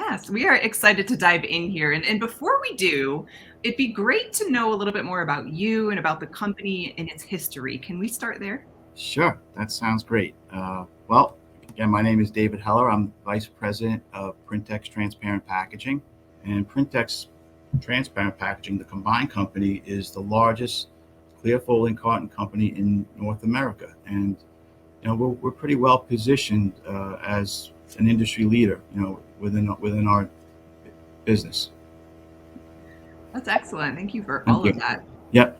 Yes, we are excited to dive in here. And before we do, it'd be great to know a little bit more about you and about the company and its history. Can we start there? Sure, that sounds great. Well, again, my name is David Heller. I'm Vice President of Printex Transparent Packaging. And Printex Transparent Packaging, the combined company, is the largest clear folding carton company in North America. And, we're pretty well positioned as an industry leader, within our business. That's excellent. Thank you for Thank all you. of that. Yep.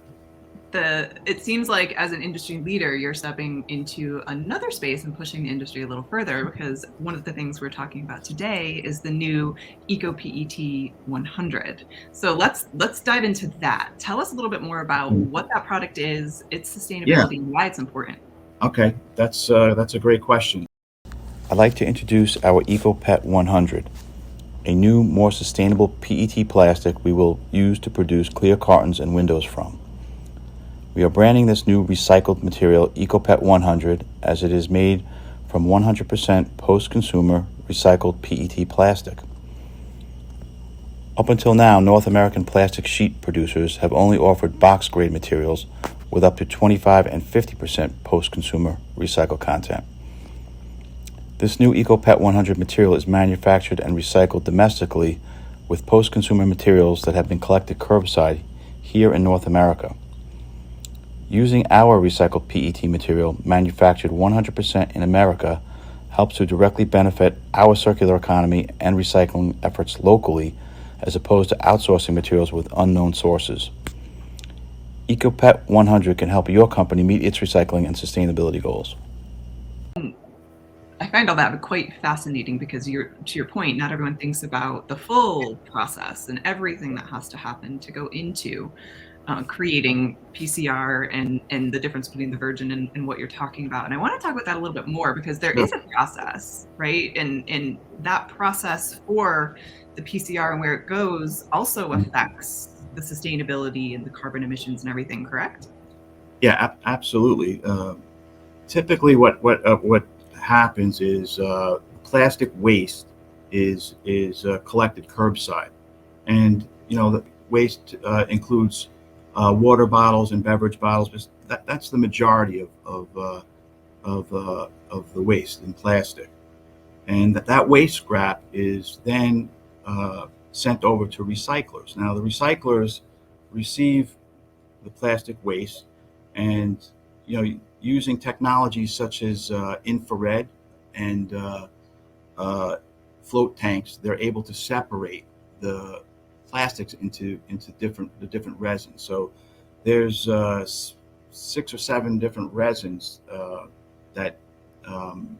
It seems like as an industry leader, you're stepping into another space and pushing the industry a little further because one of the things we're talking about today is the new EcoPET 100. So let's dive into that. Tell us a little bit more about what that product is, its Yeah. sustainability, and why it's important. Okay. That's a great question. I'd like to introduce our EcoPET 100, a new, more sustainable PET plastic we will use to produce clear cartons and windows from. We are branding this new recycled material EcoPET 100 as it is made from 100% post-consumer recycled PET plastic. Up until now, North American plastic sheet producers have only offered box-grade materials with up to 25 and 50% post-consumer recycled content. This new EcoPET 100 material is manufactured and recycled domestically with post-consumer materials that have been collected curbside here in North America. Using our recycled PET material manufactured 100% in America helps to directly benefit our circular economy and recycling efforts locally as opposed to outsourcing materials with unknown sources. EcoPET 100 can help your company meet its recycling and sustainability goals. I find all that quite fascinating because to your point, not everyone thinks about the full process and everything that has to happen to go into creating PCR and the difference between the virgin and what you're talking about. And I want to talk about that a little bit more because there Sure. is a process, right? And that process for the PCR and where it goes also affects the sustainability and the carbon emissions and everything, correct? Yeah, absolutely. Typically, what happens is plastic waste is collected curbside, and the waste includes water bottles and beverage bottles. But that's the majority of the waste in plastic, and that waste scrap is then sent over to recyclers. Now, the recyclers receive the plastic waste, and using technologies such as infrared and float tanks, they're able to separate the plastics into different resins. So there's 6 or 7 different resins that um,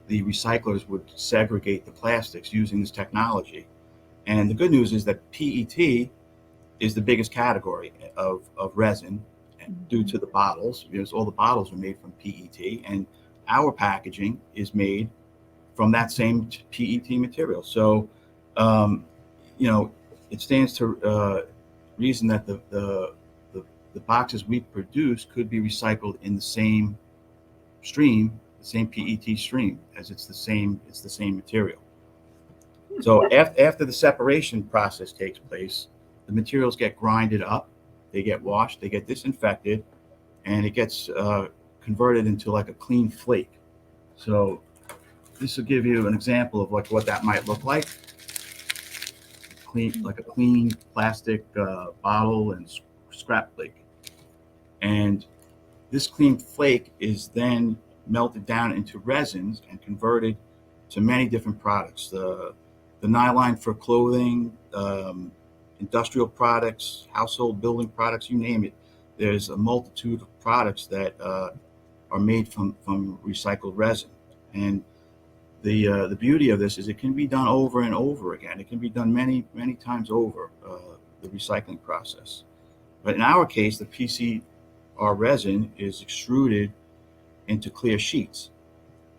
the recyclers would segregate the plastics using this technology. And the good news is that PET is the biggest category of resin due to the bottles, because all the bottles are made from PET, and our packaging is made from that same PET material. So, um, you know, it stands to reason that the boxes we produce could be recycled in the same stream, the same PET stream, as it's the same material. So after the separation process takes place, the materials get grinded up, they get washed, they get disinfected, and it gets converted into like a clean flake. So this will give you an example of like what that might look like. Clean, like a clean plastic bottle and scrap flake. And this clean flake is then melted down into resins and converted to many different products. The nylon for clothing, industrial products, household building products, you name it. There's a multitude of products that are made from recycled resin. And the beauty of this is it can be done over and over again. It can be done many times over the recycling process. But in our case, the PCR resin is extruded into clear sheets,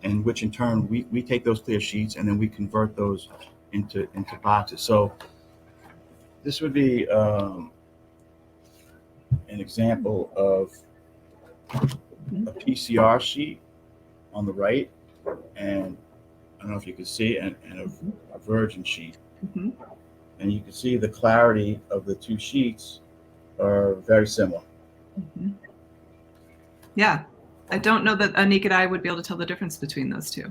and which in turn we take those clear sheets and then we convert those into boxes. So this would be an example of a PCR sheet on the right, and I don't know if you can see, and Mhm. a virgin sheet. Mhm. And you can see the clarity of the two sheets are very similar. Mhm. Yeah. I don't know that a naked eye would be able to tell the difference between those two.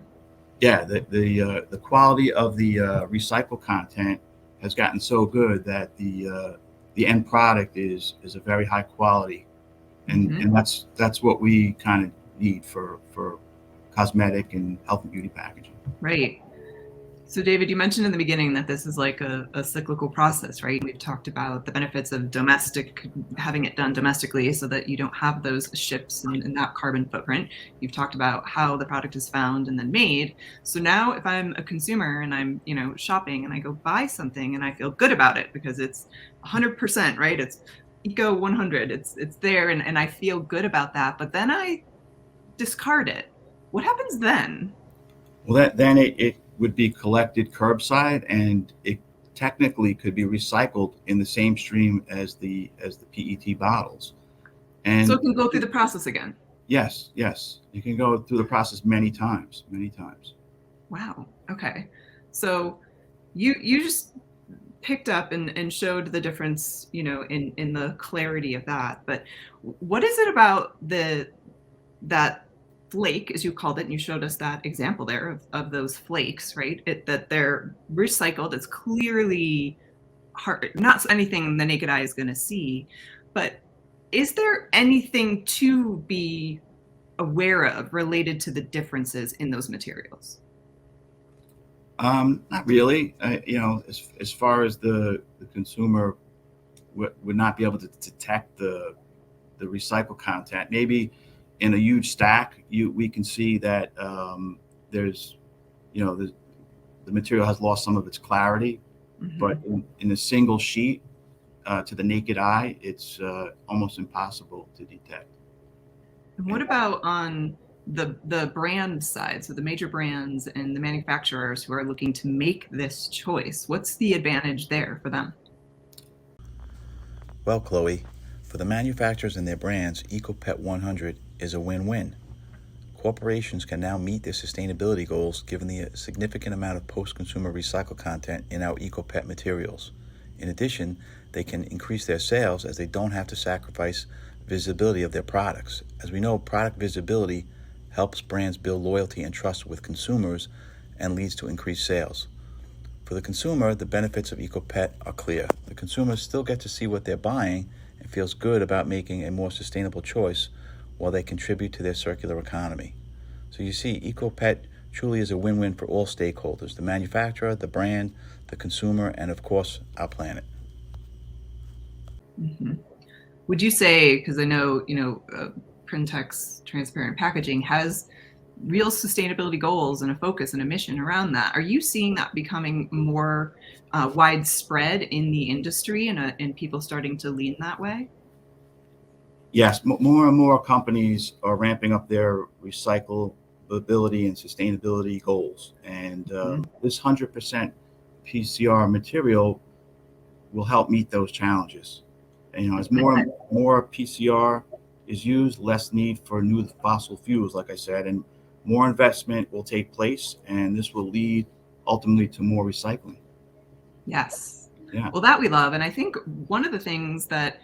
Yeah, the quality of the recycled content has gotten so good that the end product is a very high quality, Mhm. and that's what we kind of need for cosmetic and health and beauty packaging. Right. So, David, you mentioned in the beginning that this is like a cyclical process, right? We've talked about the benefits of having it done domestically so that you don't have those ships and that carbon footprint. You've talked about how the product is found and then made. So now if I'm a consumer and I'm, shopping and I go buy something and I feel good about it because it's 100%, right? It's Eco 100. It's there and I feel good about that, but then I discard it. What happens then? Well, then it would be collected curbside, and it technically could be recycled in the same stream as the PET bottles. So And it can go through the process again. yes, yes, you can go through the process many times, many times. Wow. Okay. So you just picked up and showed the difference, in the clarity of that. But what is it about that flake, as you called it, and you showed us that example there of those flakes, right? That they're recycled. It's clearly hard, not anything the naked eye is going to see. But is there anything to be aware of related to the differences in those materials? Not really. As far as the consumer would not be able to detect the recycled content. Maybe in a huge stack, we can see that there's, you know, the material has lost some of its clarity, but Mhm. in a single sheet, to the naked eye, it's almost impossible to detect. And what And, about on the brand side, so the major brands and the manufacturers who are looking to make this choice? What's the advantage there for them? Well, Chloe, for the manufacturers and their brands, EcoPET 100 is a win-win. Corporations can now meet their sustainability goals given the significant amount of post-consumer recycled content in our EcoPET materials. In addition, they can increase their sales as they don't have to sacrifice visibility of their products. As we know, product visibility helps brands build loyalty and trust with consumers and leads to increased sales. For the consumer, the benefits of EcoPet are clear. The consumers still get to see what they're buying and feels good about making a more sustainable choice while they contribute to their circular economy. So you see, EcoPet truly is a win-win for all stakeholders, the manufacturer, the brand, the consumer, and of course, our planet. Hmm. Would you say, because I know, Printex transparent packaging has real sustainability goals and a focus and a mission around that. Are you seeing that becoming more widespread in the industry and people starting to lean that way? yes, more and more companies are ramping up their recyclability and sustainability goals. And Mhm. this 100% PCR material will help meet those challenges. And, as more PCR is used, less need for new fossil fuels, like I said, and more investment will take place, and this will lead ultimately to more recycling. Yes. Yeah. Well, that we love. And I think one of the things that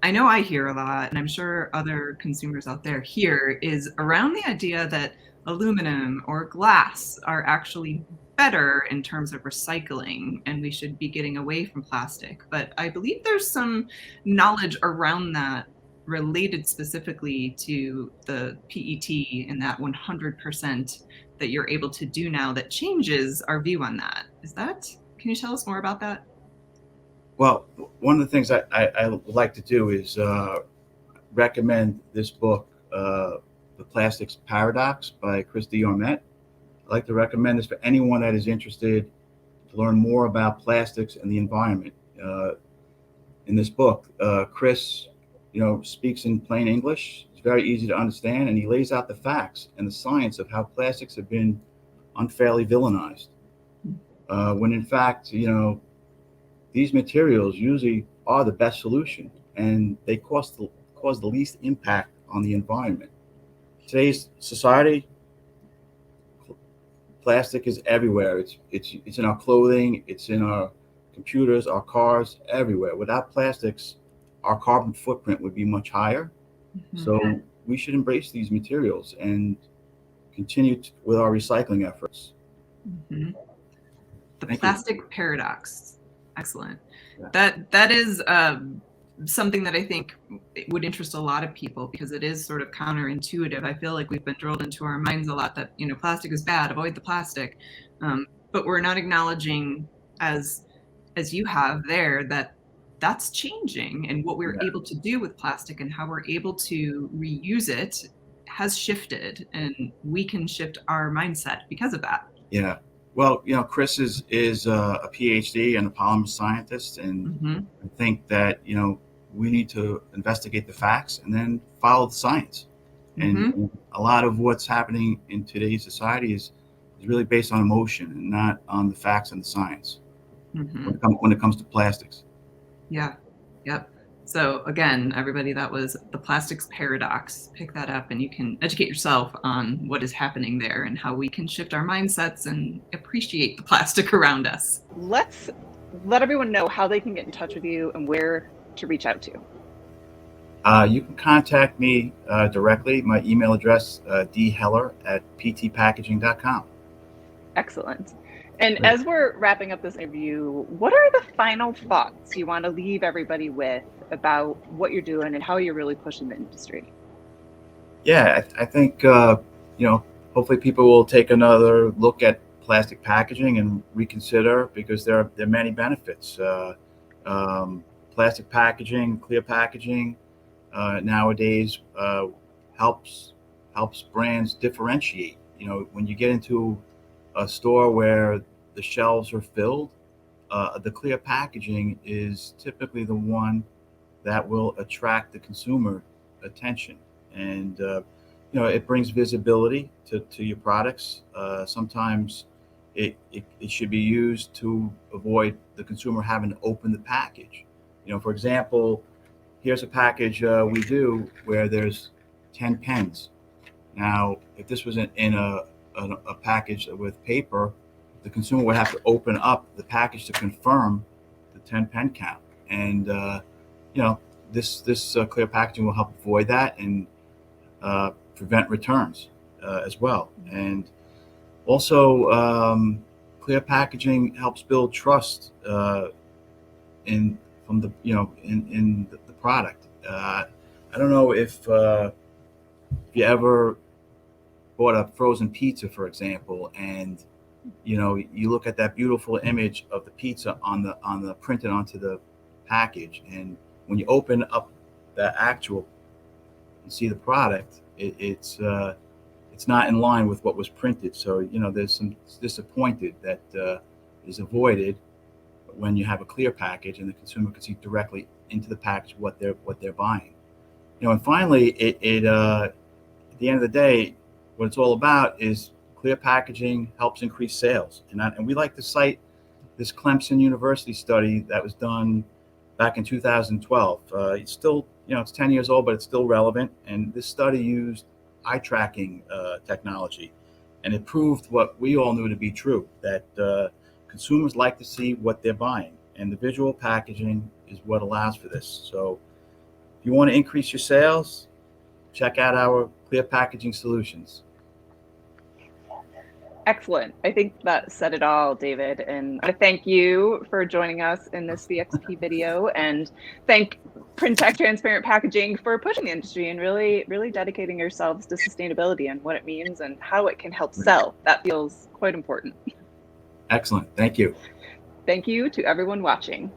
I know I hear a lot, and I'm sure other consumers out there hear, is around the idea that aluminum or glass are actually better in terms of recycling, and we should be getting away from plastic. But I believe there's some knowledge around that related specifically to the PET and that 100% that you're able to do now that changes our view on that. Can you tell us more about that? Well, one of the things I would like to do is recommend this book, The Plastics Paradox by Christy Ormet. I'd like to recommend this for anyone that is interested to learn more about plastics and the environment. In this book, Chris, speaks in plain English. It's very easy to understand, and he lays out the facts and the science of how plastics have been unfairly villainized. When in fact, these materials usually are the best solution, and they cause the least impact on the environment. Today's society plastic is everywhere. It's in our clothing, it's in our computers, our cars, everywhere. Without plastics, our carbon footprint would be much higher. So we should embrace these materials and continue with our recycling efforts. The Thank plastic you. paradox. Excellent. Yeah. That is something that I think would interest a lot of people, because it is sort of counterintuitive. I feel like we've been drilled into our minds a lot that, you know, plastic is bad, avoid the plastic. But we're not acknowledging, as you have there, that that's changing, and what we're able to do with plastic and how we're able to reuse it has shifted, and we can shift our mindset because of that. Yeah. Well, you know, Chris is a PhD and a polymer scientist, and I think that, you know, we need to investigate the facts and then follow the science. And a lot of what's happening in today's society is really based on emotion and not on the facts and the science when it comes to plastics. Yeah. Yep. So again, everybody, that was the plastics paradox. Pick that up and you can educate yourself on what is happening there and how we can shift our mindsets and appreciate the plastic around us. Let's let everyone know how they can get in touch with you and where to reach out to. You can contact me directly. My email address, dheller@ptpackaging.com. Excellent. And as we're wrapping up this interview, what are the final thoughts you want to leave everybody with about what you're doing and how you're really pushing the industry? Yeah, I think, you know, hopefully people will take another look at plastic packaging and reconsider, because there are many benefits. Plastic packaging, clear packaging nowadays helps brands differentiate. You know, when you get into a store where the shelves are filled, the clear packaging is typically the one that will attract the consumer attention, and you know, it brings visibility to your products. Sometimes it should be used to avoid the consumer having to open the package. You know, for example, here's a package we do where there's 10 pens. Now, if this was in a package with paper, the consumer would have to open up the package to confirm the 10 pen count. And you know, this clear packaging will help avoid that and prevent returns as well. And also, clear packaging helps build trust in the product. I don't know if you ever bought a frozen pizza, for example, and you know, you look at that beautiful image of the pizza on the printed onto the package, and when you open up the actual and see the product, it's not in line with what was printed. So, you know, there's some disappointed that is avoided when you have a clear package and the consumer can see directly into the package what they're buying. You know, and finally, at the end of the day, what it's all about is clear packaging helps increase sales. And we like to cite this Clemson University study that was done back in 2012. It's still, you know, it's 10 years old, but it's still relevant. And this study used eye tracking technology, and it proved what we all knew to be true, that consumers like to see what they're buying, and the visual packaging is what allows for this. So if you want to increase your sales, check out our clear packaging solutions. Excellent. I think that said it all, David. And I thank you for joining us in this VXP video, and thank Printex Transparent Packaging for pushing the industry and really dedicating yourselves to sustainability and what it means and how it can help sell. That feels quite important. Excellent. Thank you. Thank you to everyone watching.